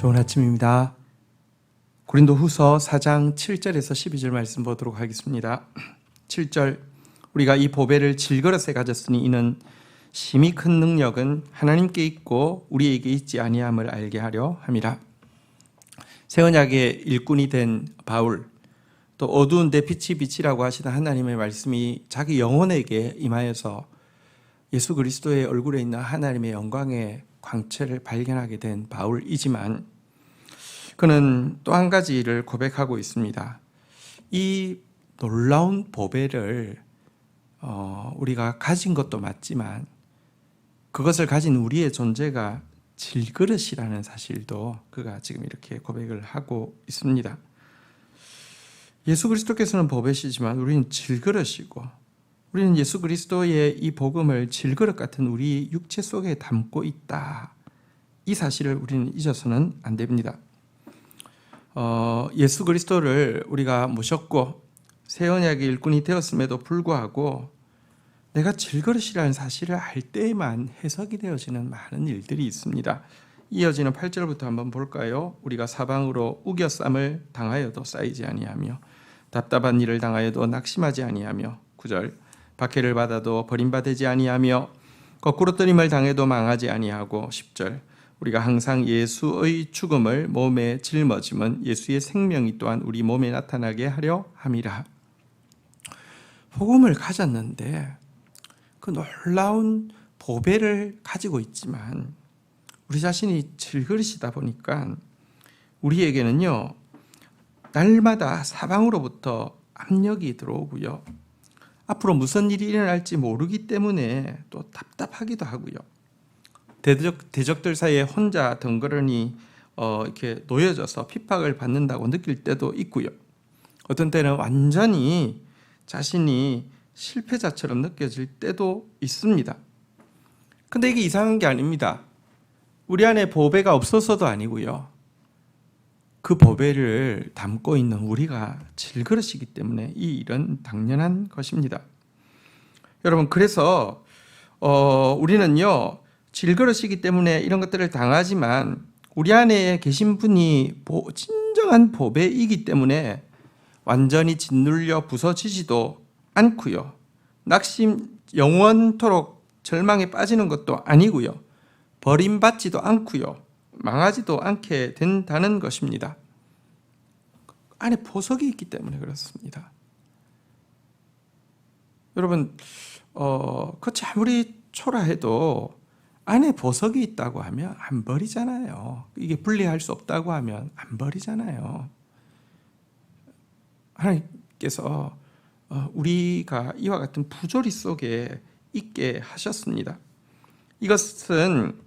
좋은 아침입니다. 고린도후서 4장 7절에서 12절 말씀 보도록 하겠습니다. 7절 우리가 이 보배를 질그릇에 가졌으니 이는 심히 큰 능력은 하나님께 있고 우리에게 있지 아니함을 알게 하려 함이라. 새 언약의 일꾼이 된 바울, 또 어두운 데 빛이 빛이라고 하시는 하나님의 말씀이 자기 영혼에게 임하여서 예수 그리스도의 얼굴에 있는 하나님의 영광의 광채를 발견하게 된 바울이지만 그는 또 한 가지를 고백하고 있습니다. 이 놀라운 보배를 우리가 가진 것도 맞지만 그것을 가진 우리의 존재가 질그릇이라는 사실도 그가 지금 이렇게 고백을 하고 있습니다. 예수 그리스도께서는 보배시지만 우리는 질그릇이고 우리는 예수 그리스도의 이 복음을 질그릇 같은 우리 육체 속에 담고 있다. 이 사실을 우리는 잊어서는 안 됩니다. 예수 그리스도를 우리가 모셨고 새 언약의 일꾼이 되었음에도 불구하고 내가 질그릇이라는 사실을 알 때에만 해석이 되어지는 많은 일들이 있습니다. 이어지는 8절부터 한번 볼까요? 우리가 사방으로 우겨쌈을 당하여도 쌓이지 아니하며 답답한 일을 당하여도 낙심하지 아니하며 9절 박해를 받아도 버림받지 아니하며 거꾸로 뜨림을 당해도 망하지 아니하고 10절 우리가 항상 예수의 죽음을 몸에 짊어짐은 예수의 생명이 또한 우리 몸에 나타나게 하려 함이라. 복음을 가졌는데 그 놀라운 보배를 가지고 있지만 우리 자신이 질그릇이다 보니까 우리에게는요 날마다 사방으로부터 압력이 들어오고요 앞으로 무슨 일이 일어날지 모르기 때문에 또 답답하기도 하고요 대적들 사이에 혼자 덩그러니 이렇게 놓여져서 핍박을 받는다고 느낄 때도 있고요 어떤 때는 완전히 자신이 실패자처럼 느껴질 때도 있습니다. 근데 이게 이상한 게 아닙니다. 우리 안에 보배가 없어서도 아니고요. 그 보배를 담고 있는 우리가 질그릇이기 때문에 이 일은 당연한 것입니다. 여러분 그래서 우리는요 질그릇이기 때문에 이런 것들을 당하지만 우리 안에 계신 분이 진정한 보배이기 때문에 완전히 짓눌려 부서지지도 않고요. 영원토록 절망에 빠지는 것도 아니고요. 버림받지도 않고요. 망하지도 않게 된다는 것입니다. 안에 보석이 있기 때문에 그렇습니다. 여러분, 그것이 아무리 초라해도 안에 보석이 있다고 하면 안 버리잖아요. 이게 분리할 수 없다고 하면 안 버리잖아요. 하나님께서 우리가 이와 같은 부조리 속에 있게 하셨습니다. 이것은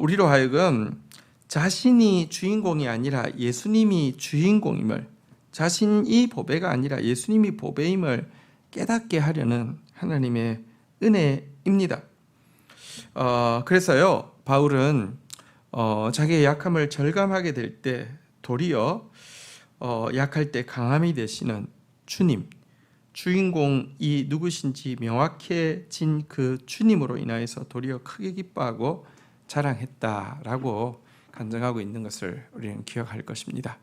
우리로 하여금 자신이 주인공이 아니라 예수님이 주인공임을, 자신이 보배가 아니라 예수님이 보배임을 깨닫게 하려는 하나님의 은혜입니다. 그래서요 바울은 자기의 약함을 절감하게 될 때 도리어 약할 때 강함이 되시는 주님, 주인공이 누구신지 명확해진 그 주님으로 인하여서 도리어 크게 기뻐하고 자랑했다라고 간증하고 있는 것을 우리는 기억할 것입니다.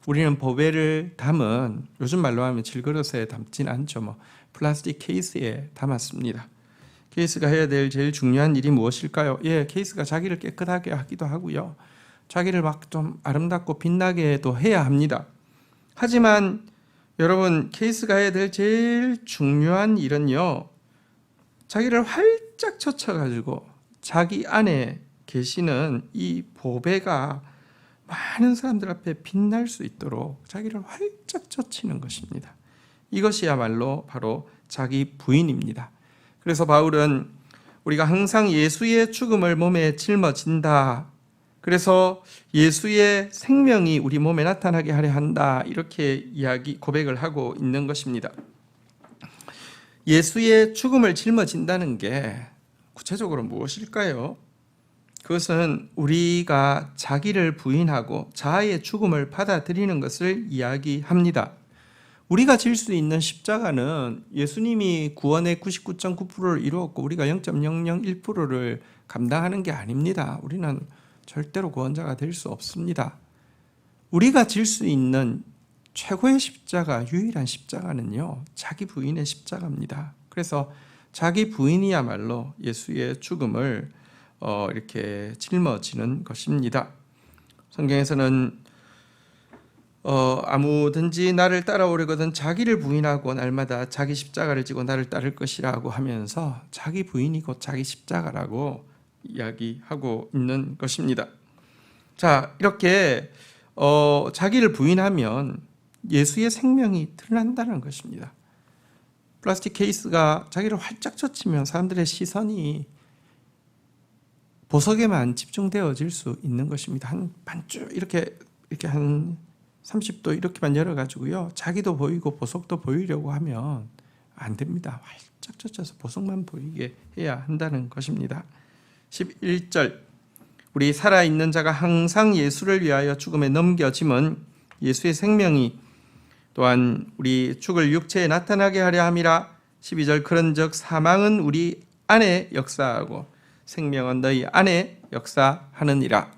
우리는 보배를 담은, 요즘 말로 하면 질그릇에 담진 않죠. 플라스틱 케이스에 담았습니다. 케이스가 해야 될 제일 중요한 일이 무엇일까요? 케이스가 자기를 깨끗하게 하기도 하고요. 자기를 막 좀 아름답고 빛나게도 해야 합니다. 하지만 여러분 케이스가 해야 될 제일 중요한 일은요. 자기를 활짝 젖혀가지고 자기 안에 계시는 이 보배가 많은 사람들 앞에 빛날 수 있도록 자기를 활짝 젖히는 것입니다. 이것이야말로 바로 자기 부인입니다. 그래서 바울은 우리가 항상 예수의 죽음을 몸에 짊어진다. 그래서 예수의 생명이 우리 몸에 나타나게 하려 한다. 이렇게 고백을 하고 있는 것입니다. 예수의 죽음을 짊어진다는 게 구체적으로 무엇일까요? 그것은 우리가 자기를 부인하고 자아의 죽음을 받아들이는 것을 이야기합니다. 우리가 질 수 있는 십자가는 예수님이 구원의 99.9%를 이루었고 우리가 0.001%를 감당하는 게 아닙니다. 우리는 절대로 구원자가 될 수 없습니다. 우리가 질 수 있는 최고의 십자가, 유일한 십자가는요, 자기 부인의 십자가입니다. 그래서 자기 부인이야말로 예수의 죽음을 이렇게 짊어지는 것입니다. 성경에서는 아무든지 나를 따라오려거든 자기를 부인하고 날마다 자기 십자가를 지고 나를 따를 것이라고 하면서 자기 부인이 곧 자기 십자가라고 이야기하고 있는 것입니다. 자, 이렇게 자기를 부인하면 예수의 생명이 드러난다는 것입니다. 플라스틱 케이스가 자기를 활짝 젖히면 사람들의 시선이 보석에만 집중되어질 수 있는 것입니다. 한 반쯤 이렇게 한 30도 이렇게만 열어가지고요, 자기도 보이고 보석도 보이려고 하면 안 됩니다. 활짝 젖혀서 보석만 보이게 해야 한다는 것입니다. 11절, 우리 살아있는 자가 항상 예수를 위하여 죽음에 넘겨짐은 예수의 생명이 또한 우리 죽을 육체에 나타나게 하려 함이라. 12절, 그런즉 사망은 우리 안에 역사하고 생명은 너희 안에 역사하느니라.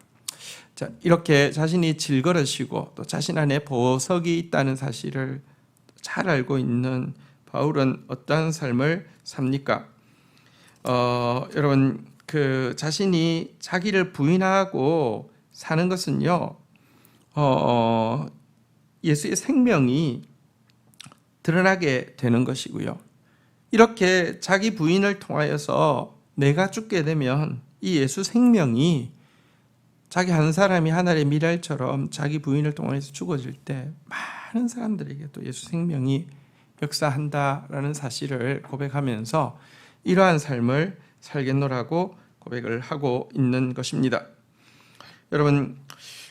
자, 이렇게 자신이 질그릇이고 또 자신 안에 보석이 있다는 사실을 잘 알고 있는 바울은 어떠한 삶을 삽니까? 여러분, 그 자신이 자기를 부인하고 사는 것은요, 예수의 생명이 드러나게 되는 것이고요. 이렇게 자기 부인을 통하여서 내가 죽게 되면 이 예수 생명이 자기 한 사람이 하늘의 미랄처럼 자기 부인을 통해서 죽어질 때 많은 사람들에게 또 예수 생명이 역사한다라는 사실을 고백하면서 이러한 삶을 살겠노라고 고백을 하고 있는 것입니다. 여러분,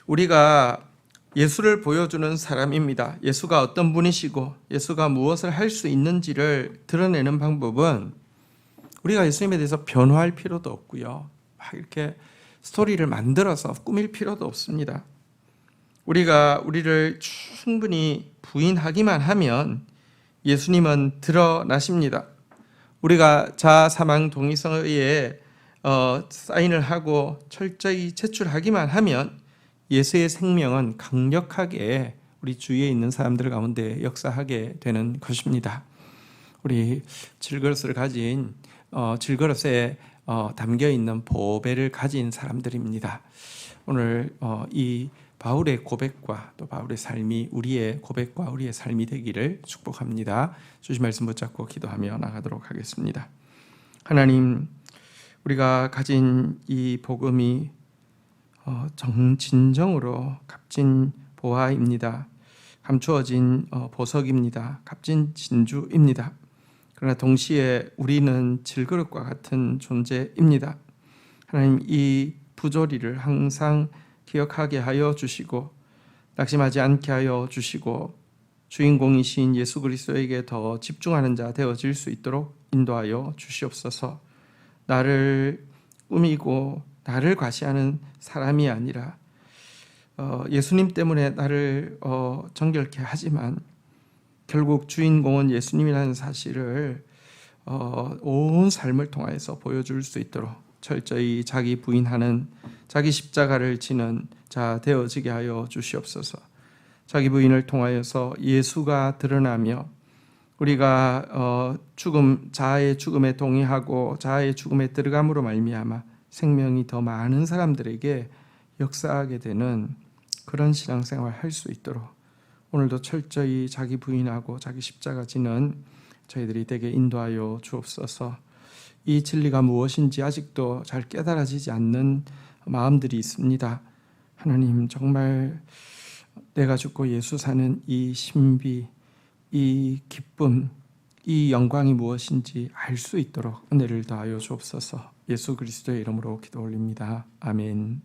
우리가 예수를 보여주는 사람입니다. 예수가 어떤 분이시고 예수가 무엇을 할 수 있는지를 드러내는 방법은 우리가 예수님에 대해서 변호할 필요도 없고요, 막 이렇게 스토리를 만들어서 꾸밀 필요도 없습니다. 우리가 우리를 충분히 부인하기만 하면 예수님은 드러나십니다. 우리가 자사망 동의서에 사인을 하고 철저히 제출하기만 하면 예수의 생명은 강력하게 우리 주위에 있는 사람들 가운데 역사하게 되는 것입니다. 우리 질그릇을 가진 질그릇에 담겨 있는 보배를 가진 사람들입니다. 오늘 이 바울의 고백과 또 바울의 삶이 우리의 고백과 우리의 삶이 되기를 축복합니다. 주신 말씀 붙잡고 기도하며 나가도록 하겠습니다. 하나님, 우리가 가진 이 복음이 진정으로 값진 보화입니다. 감추어진 보석입니다. 값진 진주입니다. 그러나 동시에 우리는 질그릇과 같은 존재입니다. 하나님, 이 부조리를 항상 기억하게 하여 주시고 낙심하지 않게 하여 주시고 주인공이신 예수 그리스도에게 더 집중하는 자 되어질 수 있도록 인도하여 주시옵소서. 나를 꾸미고 나를 과시하는 사람이 아니라 예수님 때문에 나를 정결케 하지만 결국 주인공은 예수님이라는 사실을 온 삶을 통해서 보여줄 수 있도록 철저히 자기 부인하는, 자기 십자가를 지는 자 되어지게 하여 주시옵소서. 자기 부인을 통하여서 예수가 드러나며 우리가 자아의 죽음에 동의하고 자아의 죽음에 들어감으로 말미암아 생명이 더 많은 사람들에게 역사하게 되는 그런 신앙생활을 할 수 있도록 오늘도 철저히 자기 부인하고 자기 십자가 지는 저희들이 되게 인도하여 주옵소서. 이 진리가 무엇인지 아직도 잘 깨달아지지 않는 마음들이 있습니다. 하나님, 정말 내가 죽고 예수 사는 이 신비, 이 기쁨, 이 영광이 무엇인지 알 수 있도록 은혜를 더하여 주옵소서. 예수 그리스도의 이름으로 기도 올립니다. 아멘.